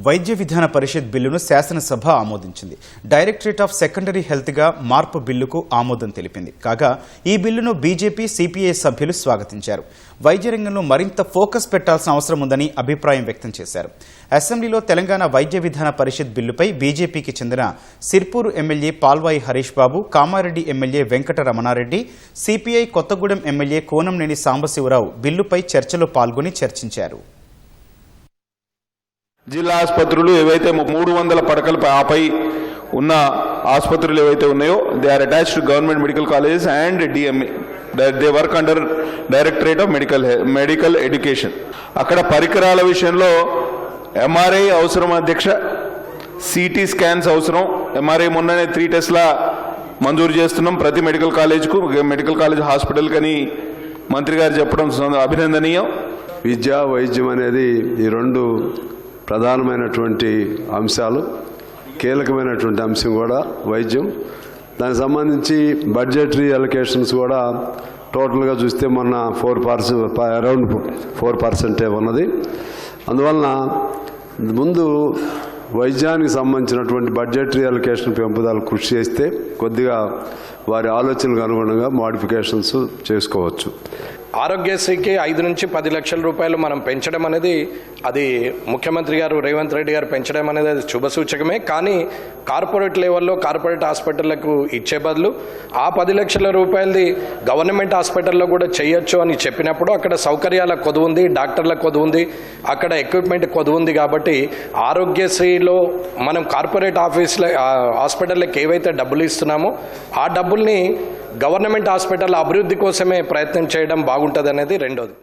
వైద్య విధాన పరిషత్ బిల్లును శాసనసభ ఆమోదించింది. డైరెక్టరేట్ ఆఫ్ సెకండరీ హెల్త్గా మార్పు బిల్లుకు ఆమోదం తెలిపింది. కాగా ఈ బిల్లును బీజేపీ, సిపిఐ సభ్యులు స్వాగతించారు. వైద్య రంగంలో మరింత ఫోకస్ పెట్టాల్సిన అవసరం ఉందని అభిప్రాయం వ్యక్తం చేశారు. అసెంబ్లీలో తెలంగాణ వైద్య విధాన పరిషత్ బిల్లుపై బీజేపీకి చెందిన Sirpur MLA Palvai Harish Babu, Kamareddy MLA Venkata Ramana Reddy, CPI Kothagudem MLA Kunamneni Sambasiva Rao బిల్లుపై చర్చలో పాల్గొని చర్చించారు. జిల్లా ఆసుపత్రులు ఏవైతే 300 పడకలపై ఆపై ఉన్న ఆసుపత్రులు ఏవైతే ఉన్నాయో they are attached to government medical colleges and DMA. They work under directorate of medical education. అక్కడ పరికరాల విషయంలో ఎంఆర్ఐ అవసరం అధ్యక్ష, సిటీ స్కాన్స్ అవసరం. ఎంఆర్ఐ మొన్ననే 3 టెస్ట్ల మంజూరు చేస్తున్నాం ప్రతి మెడికల్ కాలేజ్కు, మెడికల్ కాలేజ్ హాస్పిటల్ కని మంత్రి గారు చెప్పడం అభినందనీయం. విద్య, వైద్యం అనేది ఈ రెండు ప్రధానమైనటువంటి అంశాలు. కీలకమైనటువంటి అంశం కూడా వైద్యం. దానికి సంబంధించి బడ్జెటరీ అలొకేషన్స్ కూడా టోటల్గా చూస్తే మొన్న అరౌండ్ 4% ఉన్నది. అందువలన ముందు వైద్యానికి సంబంధించినటువంటి బడ్జెటరీ అలొకేషన్ పెంపుదల కృషి చేస్తే కొద్దిగా వారి ఆలోచనలకు అనుగుణంగా మోడిఫికేషన్స్ చేసుకోవచ్చు. ఆరోగ్యశ్రీకి 5 నుంచి 10 లక్షల రూపాయలు మనం పెంచడం అనేది అది ముఖ్యమంత్రి గారు రేవంత్ రెడ్డి గారు పెంచడం అనేది అది శుభసూచకమే. కానీ కార్పొరేట్ లెవెల్లో కార్పొరేట్ హాస్పిటళ్లకు ఇచ్చే బదులు ఆ 10 లక్షల రూపాయలది గవర్నమెంట్ హాస్పిటల్లో కూడా చేయొచ్చు అని చెప్పినప్పుడు అక్కడ సౌకర్యాల కొదువు ఉంది, డాక్టర్ల కొదువు ఉంది, అక్కడ ఎక్విప్మెంట్ కొదువు ఉంది. కాబట్టి ఆరోగ్యశ్రీలో మనం కార్పొరేట్ హాస్పిటళ్ళకి ఏవైతే డబ్బులు ఇస్తున్నామో ఆ డబ్బుల్ని గవర్నమెంట్ హాస్పిటల్ అభివృద్ధి కోసమే ప్రయత్నం చేయడం బాగుంటుంది అనేది రెండోది.